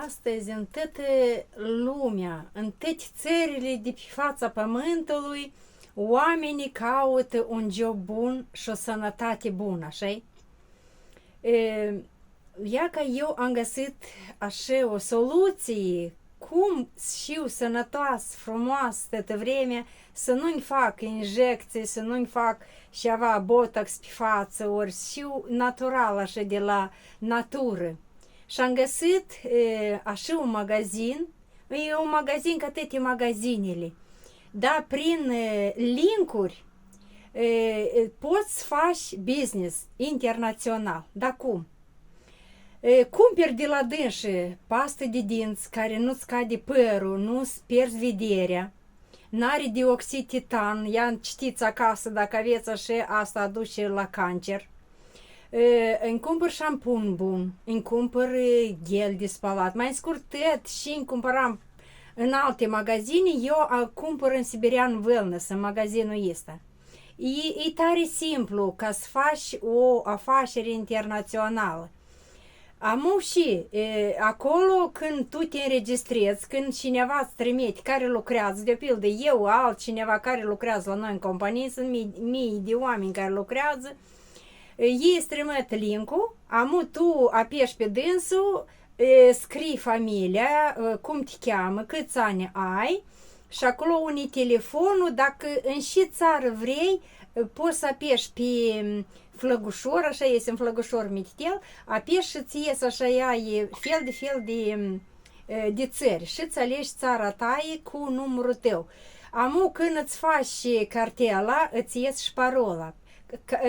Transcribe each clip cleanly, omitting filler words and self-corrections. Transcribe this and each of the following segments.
Astăzi, în toată lumea, în toate țările de pe fața pământului, oamenii caută un job bun și o sănătate bună, așa? Ia că eu am găsit așa o soluție cum știu sănătoasă, frumoasă toată vremea, să nu-mi fac injecții, să nu-mi fac ceva botox pe față, ori știu natural așa de la natură. Și am găsit așa un magazin, e un magazin ca toate magazinele, dar prin linkuri poți să faci business internațional. Dar cum? Cumperi de la dânșe pastă de dinți care nu-ți cade părul, nu-ți pierzi vederea, n-are dioxid titan, ea știți acasă dacă aveți așa, asta aduce la cancer. Îmi cumpăr șampun bun, îmi cumpăr gel de spălat, mai scurtet și îmi cumpăram în alte magazine, eu cumpăr în Siberian Wellness, în magazinul ăsta. E tare simplu ca să faci o afacere internațională. Am și acolo când tu te înregistrezi, când cineva îți trimite care lucrează, de pildă eu, altcineva care lucrează la noi în companie, sunt mii de oameni care lucrează, ei îți trimit link-ul, tu apeși pe dânsul, scrii familia, cum te cheamă, câți ani ai și acolo unii telefonul, dacă în ce țară vrei, poți să apeși pe flăgușor, așa este un flăgușor mititel, apeși și îți ies așa ai fel de țări și îți alegi țara ta cu numărul tău. Când îți faci cartela, îți ies și parola.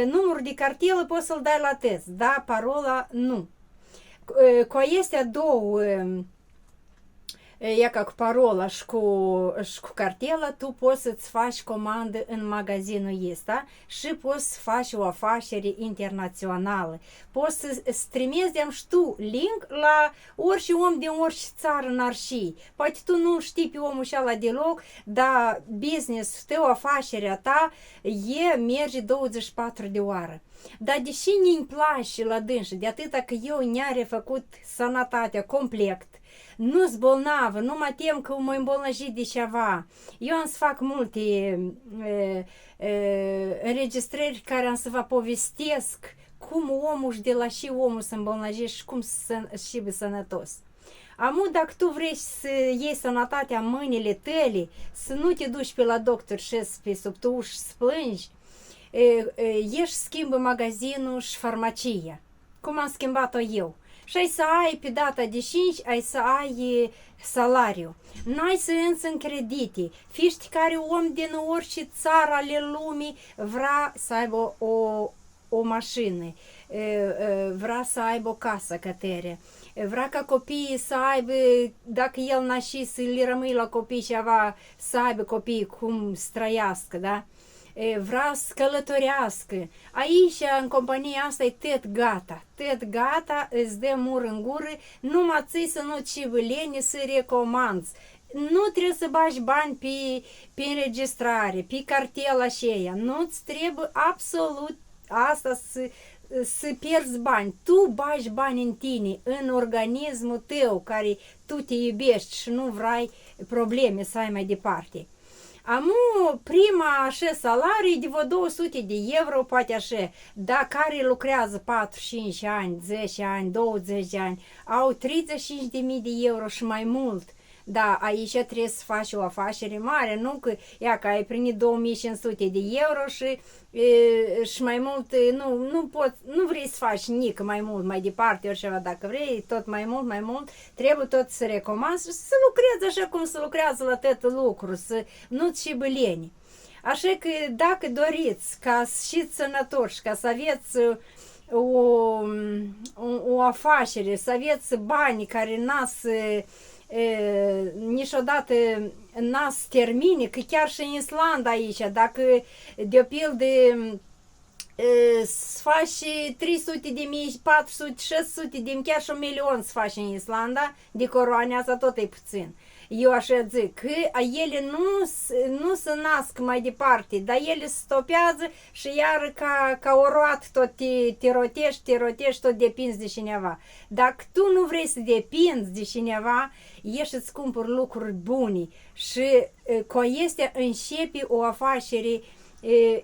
Numărul de cartelă poți să-l dai la test, da, parola nu. Cu acestea două, ca cu parola și cu cartela, tu poți să-ți faci comandă în magazinul ăsta și poți să faci o afacere internațională. Poți să-ți trimiți și tu link la orice om din orice țară n-ar și. Poate tu nu știi pe omul ăla deloc, dar business-ul tău, afacerea ta, merge 24 de ore. Dar deși nu-mi place la dânsă, de atâta că eu ne-a refăcut sănătatea complet, nu-s bolnavă, nu mă tem că mă îmbolnăji de ceva. Eu am să fac multe înregistrări care am să vă povestesc cum omul și de la și omul se îmbolnăjește și cum și sănătos. Dacă tu vrei să iei sănătatea în mâinile tale, să nu te duci pe la doctor și pe sub tu uși să plângi, ieși schimbă magazinul și farmacia, cum am schimbat-o eu. Și ai să ai pe data de 5, ai să ai salariu. N-ai să însă în credite. Fiecare om din orice țară ale lumii vrea să aibă o mașină, vrea să aibă o casă cătere, vrea ca copiii să aibă, dacă el nași să le rămâi la copii ceva, să aibă copiii cum să trăiască, da? Vrea să călătorească. Aici, în compania asta, e tot gata, îți dă mur în gură, numai ții să nu civâleni, să recomanzi. Nu trebuie să bagi bani pe înregistrare, pe cartela aceea. Nu-ți trebuie absolut asta să pierzi bani. Tu bagi bani în tine, în organismul tău, care tu te iubești și nu vrei probleme să ai mai departe. Prima așa salariu de vreo 200 de euro, poate așa, dar care lucrează 4-5 ani, 10 ani, 20 de ani, au 35.000 de euro și mai mult. Da, aici trebuie să faci o afacere mare, nu că ai primit 2500 de euro și mai mult, nu vrei să faci nici mai mult, mai departe, oriceva, dacă vrei, tot mai mult, trebuie tot să recomanzi și să lucrezi așa cum se lucrează la tot lucru, să nu-ți și băleni. Așa că dacă doriți ca să fiți sănătoși, ca să aveți o afacere, să aveți bani care niciodată n-a să termine, că chiar și în Islanda aici, dacă de pildă să faci 300 de mii, 400, 600 de mii, chiar și 1.000.000 să faci în Islanda, de coroane, asta tot e puțin. Eu așa zic că ele nu se nasc mai departe, dar ele se stopează și iar ca o roată tot te rotești, tot depinzi de cineva. Dacă tu nu vrei să depinzi de cineva, ieși să-ți cumpări lucruri bune și cu acestea începi o afacere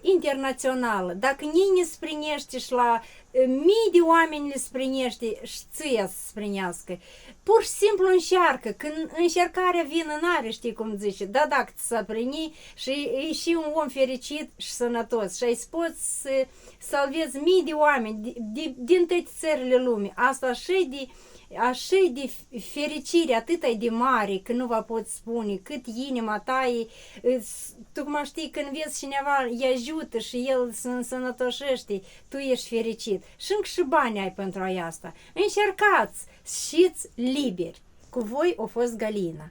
internațională. Dacă nimeni îți sprinește și la mii de oameni le sprinește și ție să sprinească, pur și simplu încearcă. Când încercarea vine n-are, știi cum zice, da, dacă ți s-a prini și e și un om fericit și sănătos și ai poți să salvezi mii de oameni din toate țările lumii. Asta așa de fericire, atât ai de mare, că nu vă pot spune, cât inima ta e, tu cum știi, când vezi cineva, îi ajută și el se însănătoșește, tu ești fericit. Și încă și bani ai pentru asta. Încercați, știți liberi. Cu voi a fost Galina.